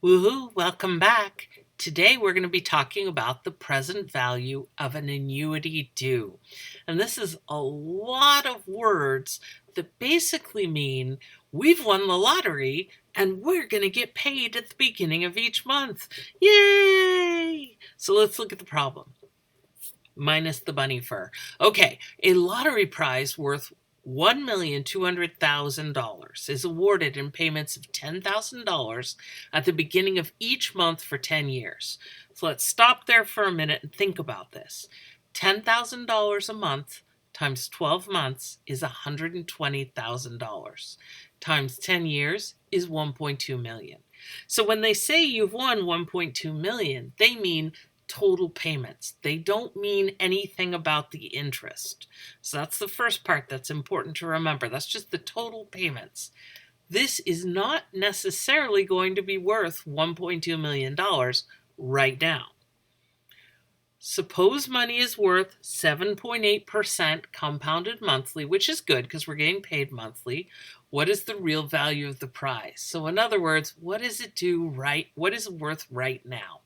Woohoo, welcome back. Today we're going to be talking about the present value of an annuity due. And this is a lot of words that basically mean we've won the lottery and we're going to get paid at the beginning of each month. Yay! So let's look at the problem. Minus the bunny fur. Okay, a lottery prize worth $1,200,000 is awarded in payments of $10,000 at the beginning of each month for 10 years. So let's stop there for a minute and think about this. $10,000 a month times 12 months is $120,000. Times 10 years is 1.2 million. So when they say you've won 1.2 million, they mean total payments. They don't mean anything about the interest. So that's the first part that's important to remember. That's just the total payments. This is not necessarily going to be worth $1.2 million right now. Suppose money is worth 7.8% compounded monthly, which is good because we're getting paid monthly. What is the real value of the prize? So in other words, what is it worth right now?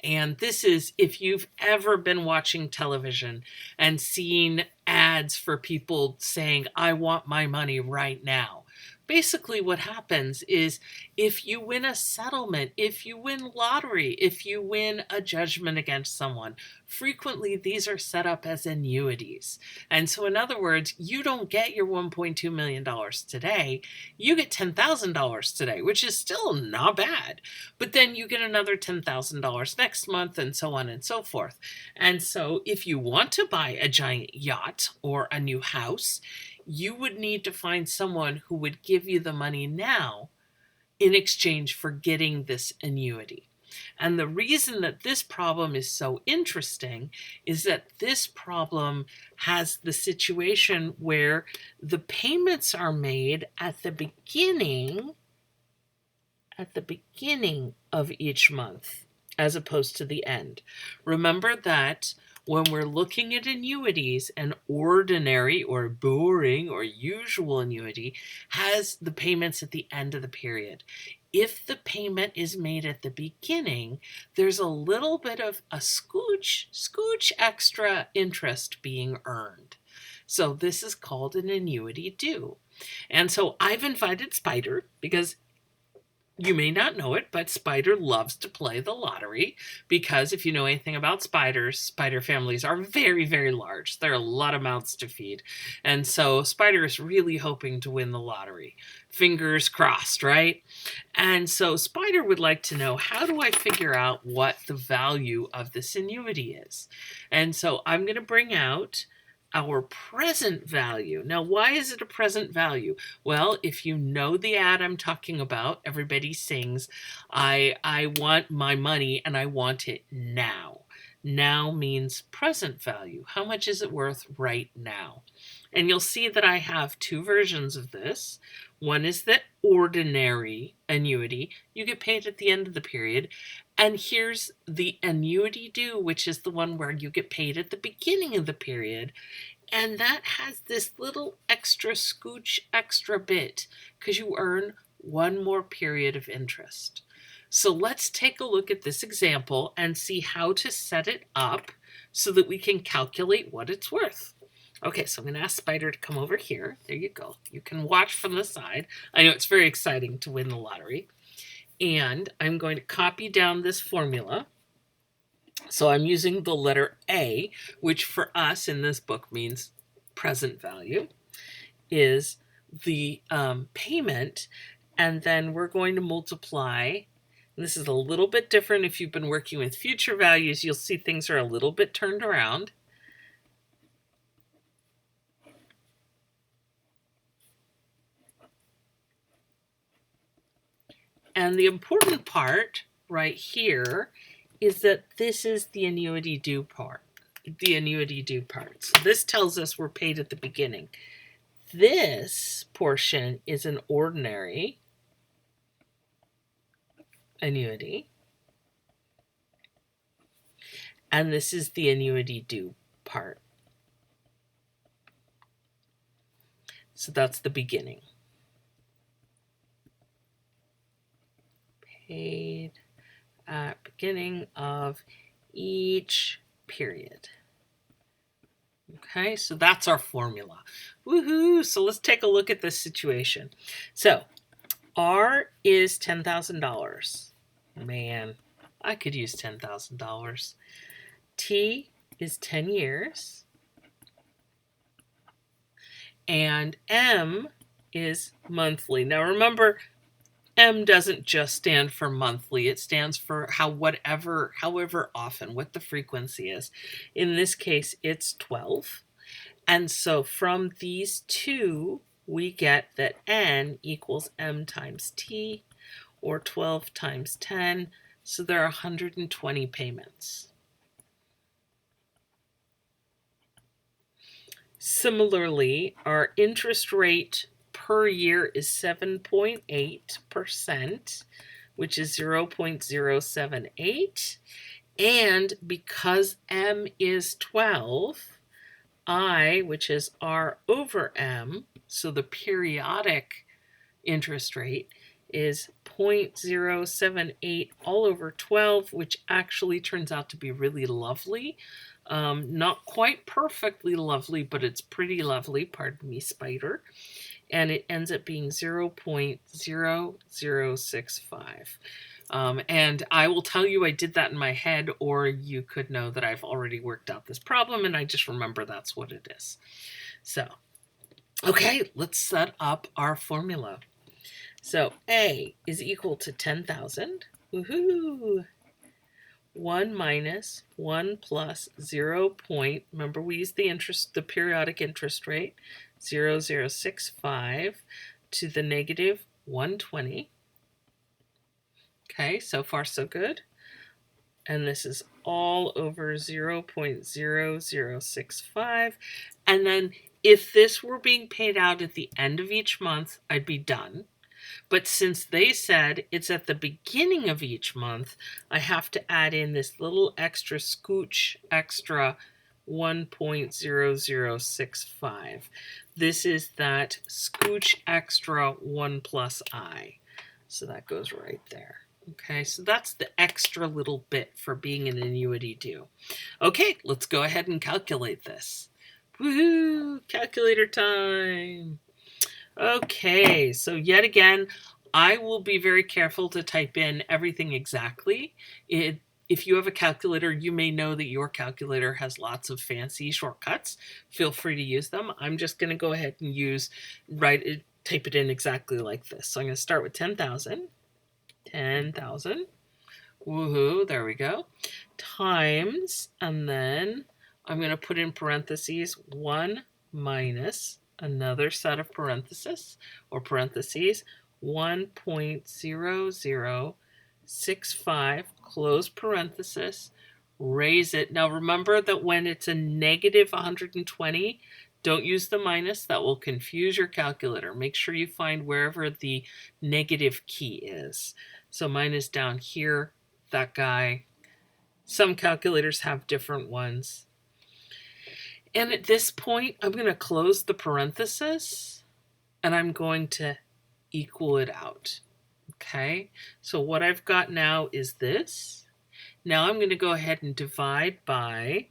And this is if you've ever been watching television and seen ads for people saying, I want my money right now. Basically what happens is if you win a settlement, if you win lottery, if you win a judgment against someone, frequently these are set up as annuities. And so in other words, you don't get your $1.2 million today, you get $10,000 today, which is still not bad. But then you get another $10,000 next month and so on and so forth. And so if you want to buy a giant yacht or a new house, you would need to find someone who would give you the money now in exchange for getting this annuity. And the reason that this problem is so interesting is that this problem has the situation where the payments are made at the beginning of each month as opposed to the end. Remember that when we're looking at annuities, an ordinary or boring or usual annuity has the payments at the end of the period. If the payment is made at the beginning, there's a little bit of a scooch extra interest being earned. So this is called an annuity due. And so I've invited Spider because you may not know it, but Spider loves to play the lottery because if you know anything about spiders, spider families are very, very large. There are a lot of mouths to feed. And so Spider is really hoping to win the lottery. Fingers crossed, right? And so Spider would like to know, how do I figure out what the value of this annuity is? And so I'm going to bring out our present value. Now, why is it a present value? Well, if you know the ad I'm talking about, everybody sings, I want my money and I want it now. Now means present value. How much is it worth right now? And you'll see that I have two versions of this. One is the ordinary annuity. You get paid at the end of the period. And here's the annuity due, which is the one where you get paid at the beginning of the period. And that has this little extra scooch extra bit because you earn one more period of interest. So let's take a look at this example and see how to set it up so that we can calculate what it's worth. Okay, so I'm going to ask Spider to come over here. There you go. You can watch from the side. I know it's very exciting to win the lottery. And I'm going to copy down this formula. So I'm using the letter A, which for us in this book means present value, is the payment. And then we're going to multiply. This is a little bit different. If you've been working with future values, you'll see things are a little bit turned around. And the important part right here is that this is the annuity due part. So this tells us we're paid at the beginning. This portion is an ordinary annuity. And this is the annuity due part. So that's the beginning. paid at beginning of each period. Okay, so that's our formula. Woohoo! So let's take a look at this situation. So R is $10,000. Man, I could use $10,000. T is 10 years. And M is monthly. Now remember, M doesn't just stand for monthly. It stands for however often, what the frequency is. In this case, it's 12. And so from these two, we get that N equals M times T, or 12 times 10. So there are 120 payments. Similarly, our interest rate per year is 7.8%, which is 0.078. And because M is 12, I, which is R over M, so the periodic interest rate, is 0.078 all over 12, which actually turns out to be really lovely. Not quite perfectly lovely, but it's pretty lovely. Pardon me, spider. And it ends up being 0.0065. And I will tell you I did that in my head, or you could know that I've already worked out this problem and I just remember that's what it is. So, okay, let's set up our formula. So A is equal to 10,000. Woohoo! 1 minus 1 plus 0. Remember we used the periodic interest rate, 0.0065 to the negative 120. Okay, so far so good. And this is all over 0.0065. And then if this were being paid out at the end of each month, I'd be done. But since they said it's at the beginning of each month, I have to add in this little extra scooch extra 1.0065. This is that scooch extra 1 plus I. So that goes right there. Okay, so that's the extra little bit for being an annuity due. Okay, let's go ahead and calculate this. Woohoo! Calculator time! Okay, so yet again, I will be very careful to type in everything exactly. If you have a calculator, you may know that your calculator has lots of fancy shortcuts. Feel free to use them. I'm just going to go ahead and type it in exactly like this. So I'm going to start with 10,000. 10,000. Woohoo, there we go. Times, and then I'm going to put in parentheses 1 minus another set of parentheses, 1.0065, close parenthesis, raise it. Now remember that when it's a negative 120, don't use the minus. That will confuse your calculator. Make sure you find wherever the negative key is. So mine is down here, that guy. Some calculators have different ones. And at this point, I'm going to close the parenthesis and I'm going to equal it out. Okay, so what I've got now is this. Now I'm going to go ahead and divide by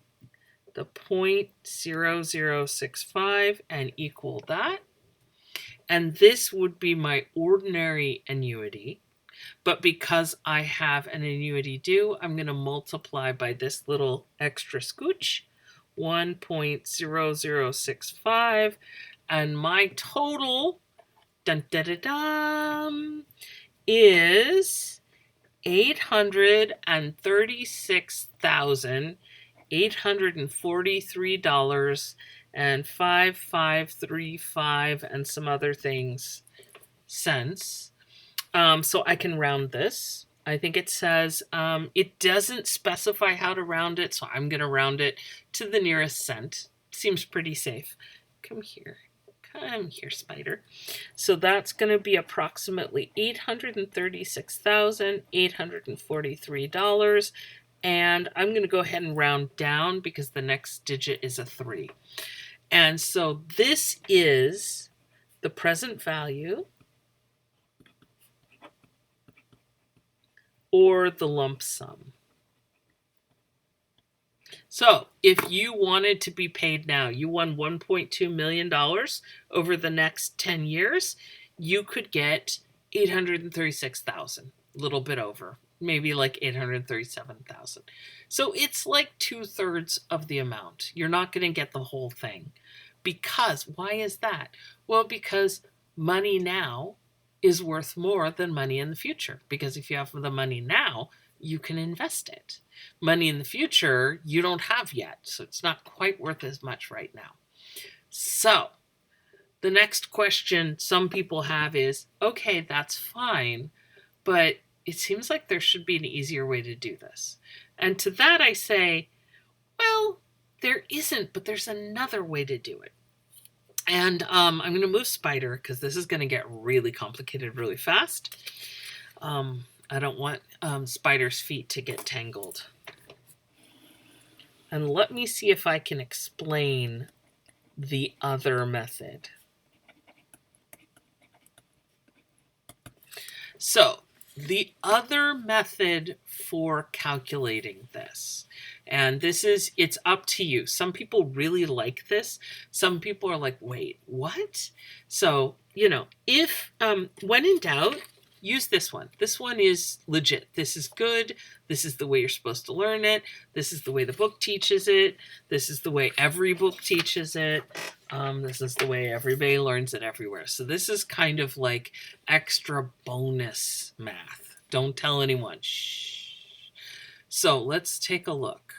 the 0.0065 and equal that. And this would be my ordinary annuity. But because I have an annuity due, I'm going to multiply by this little extra scooch, 1.0065. And my total is $836,843 and 5535 and some other things cents. So I can round this. I think it says it doesn't specify how to round it, so I'm going to round it to the nearest cent. Seems pretty safe. Come here, spider. So that's going to be approximately $836,843. And I'm going to go ahead and round down because the next digit is a 3. And so this is the present value or the lump sum. So if you wanted to be paid now, you won $1.2 million over the next 10 years, you could get 836,000, a little bit over, maybe like 837,000. So it's like 2/3 of the amount. You're not going to get the whole thing. Because, why is that? Well, because money now is worth more than money in the future. Because if you have the money now, you can invest it. Money in the future, you don't have yet. So it's not quite worth as much right now. So the next question some people have is, okay, that's fine, but it seems like there should be an easier way to do this. And to that I say, well, there isn't, but there's another way to do it. And I'm going to move Spider because this is going to get really complicated really fast. I don't want Spider's feet to get tangled. And let me see if I can explain the other method. So the other method for calculating this, and this is, it's up to you. Some people really like this. Some people are like, wait, what? So, if, when in doubt, use this one. This one is legit. This is good. This is the way you're supposed to learn it. This is the way the book teaches it. This is the way every book teaches it. This is the way everybody learns it everywhere. So this is kind of like extra bonus math. Don't tell anyone. Shh. So let's take a look.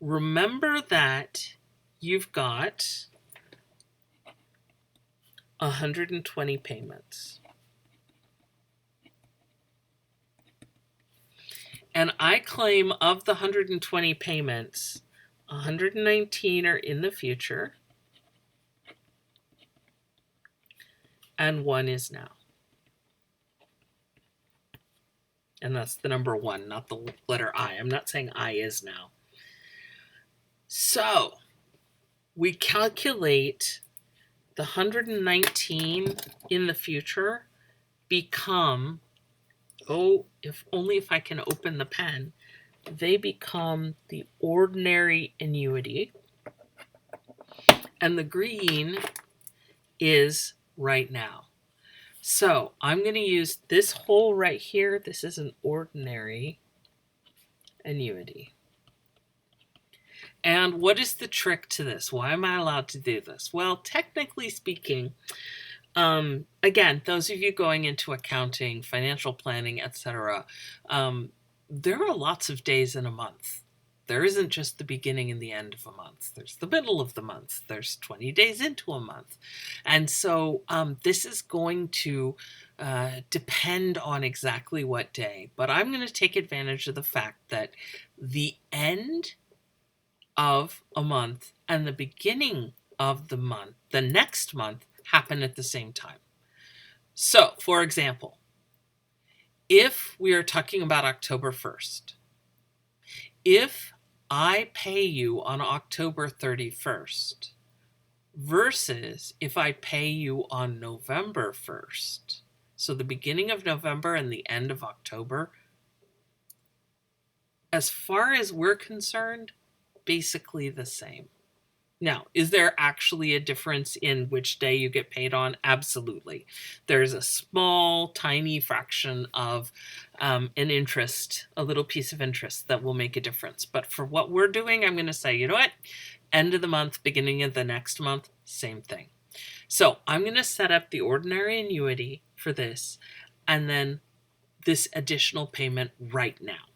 Remember that you've got 120 payments. And I claim of the 120 payments, 119 are in the future, and 1 is now. And that's the number 1, not the letter I. I'm not saying I is now. So we calculate the 119 in the future become, if I can open the pen, they become the ordinary annuity. And the green is right now. So I'm going to use this hole right here. This is an ordinary annuity. And what is the trick to this? Why am I allowed to do this? Well, technically speaking, again, those of you going into accounting, financial planning, etc., there are lots of days in a month. There isn't just the beginning and the end of a month. There's the middle of the month. There's 20 days into a month. And so this is going to depend on exactly what day. But I'm going to take advantage of the fact that the end of a month and the beginning of the month, the next month, happen at the same time. So, for example, if we are talking about October 1st, if I pay you on October 31st versus if I pay you on November 1st, so the beginning of November and the end of October, as far as we're concerned, basically the same. Now, is there actually a difference in which day you get paid on? Absolutely. There's a small, tiny fraction of an interest, a little piece of interest that will make a difference. But for what we're doing, I'm going to say, you know what? End of the month, beginning of the next month, same thing. So I'm going to set up the ordinary annuity for this and then this additional payment right now.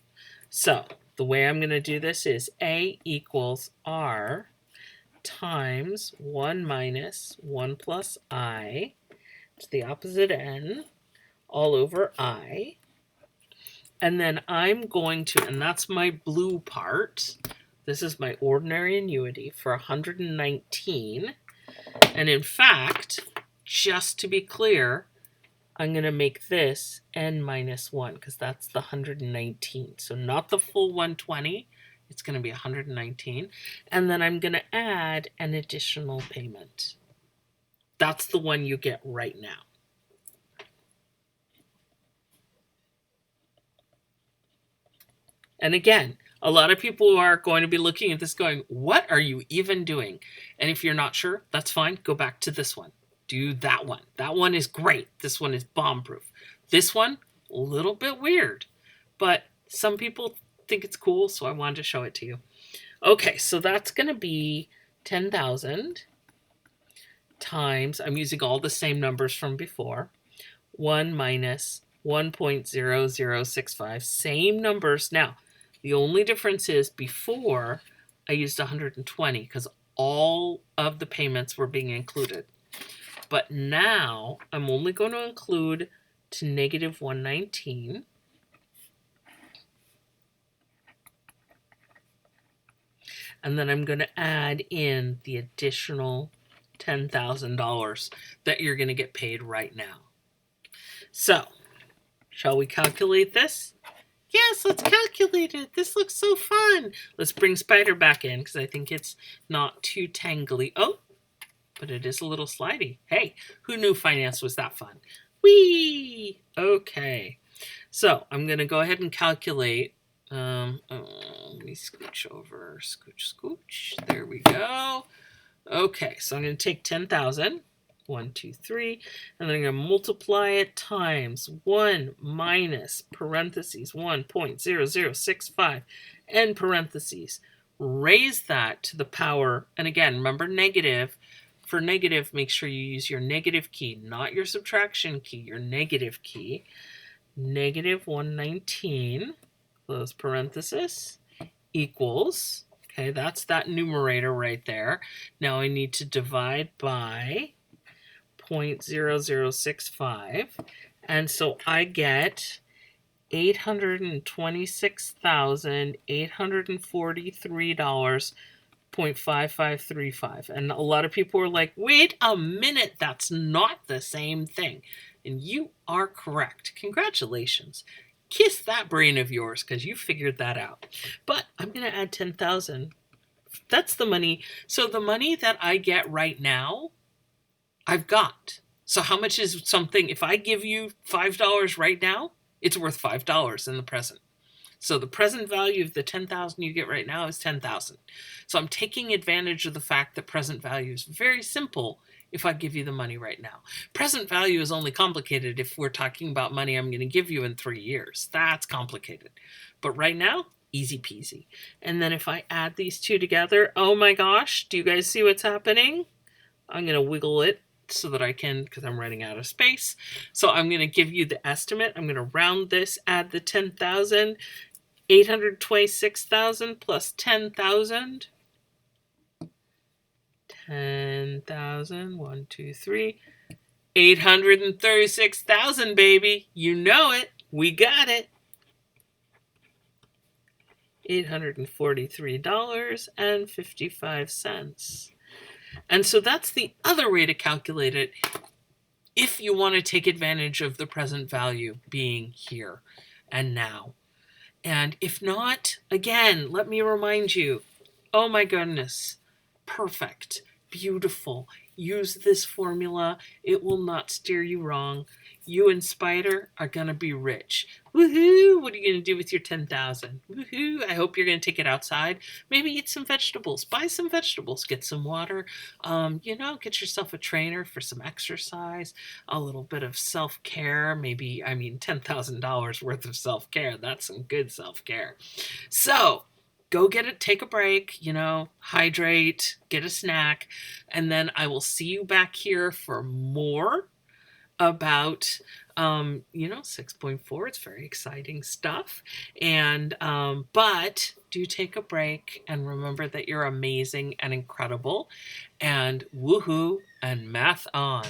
So the way I'm going to do this is A equals R times 1 minus 1 plus I to the opposite n all over I. And then I'm going to, and that's my blue part, this is my ordinary annuity for 119. And in fact, just to be clear, I'm going to make this n minus 1 because that's the 119. So not the full 120. It's going to be 119. And then I'm going to add an additional payment. That's the one you get right now. And again, a lot of people are going to be looking at this going, what are you even doing? And if you're not sure, that's fine. Go back to this one. Do that one. That one is great. This one is bomb-proof. This one, a little bit weird. But some people think it's cool, so I wanted to show it to you. Okay, so that's going to be 10,000 times, I'm using all the same numbers from before, 1 minus 1.0065. Same numbers. Now, the only difference is before I used 120 because all of the payments were being included. But now I'm only going to include to negative 119. And then I'm going to add in the additional $10,000 that you're going to get paid right now. So, shall we calculate this? Yes, let's calculate it. This looks so fun. Let's bring Spider back in because I think it's not too tangly. Oh, but it is a little slidey. Hey, who knew finance was that fun? Whee! Okay. So I'm going to go ahead and calculate. Let me scooch over. Scooch, scooch. There we go. Okay, so I'm going to take 10,000. 1, 2, 3, and then I'm going to multiply it times 1 minus parentheses 1.0065 end parentheses. Raise that to the power, and again, remember negative. For negative, make sure you use your negative key, not your subtraction key, your negative key. Negative 119, close parenthesis, equals, okay, that's that numerator right there. Now I need to divide by 0.0065, and so I get $826,843.5535. And a lot of people are like, wait a minute, that's not the same thing. And you are correct. Congratulations. Kiss that brain of yours because you figured that out. But I'm going to add 10,000. That's the money. So the money that I get right now, I've got. So how much is something, if I give you $5 right now, it's worth $5 in the present. So the present value of the 10,000 you get right now is 10,000. So I'm taking advantage of the fact that present value is very simple if I give you the money right now. Present value is only complicated if we're talking about money I'm going to give you in 3 years. That's complicated. But right now, easy peasy. And then if I add these two together, oh my gosh, do you guys see what's happening? I'm going to wiggle it so that I can, because I'm running out of space. So I'm going to give you the estimate. I'm going to round this, add the 10,000, 826,000 plus 10,000. 10,000, 1, 2, 3, 836,000, baby. You know it. We got it. $843.55. And so that's the other way to calculate it if you want to take advantage of the present value being here and now. And if not, again, let me remind you, oh my goodness, perfect, beautiful. Use this formula. It will not steer you wrong. You and Spider are going to be rich. Woohoo! What are you going to do with your 10,000? Woohoo! I hope you're going to take it outside. Maybe eat some vegetables. Buy some vegetables. Get some water. Get yourself a trainer for some exercise. A little bit of self-care. Maybe, $10,000 worth of self-care. That's some good self-care. So, go get it, take a break, hydrate, get a snack, and then I will see you back here for more about 6.4. It's very exciting stuff. And but do take a break and remember that you're amazing and incredible, and woohoo and math on.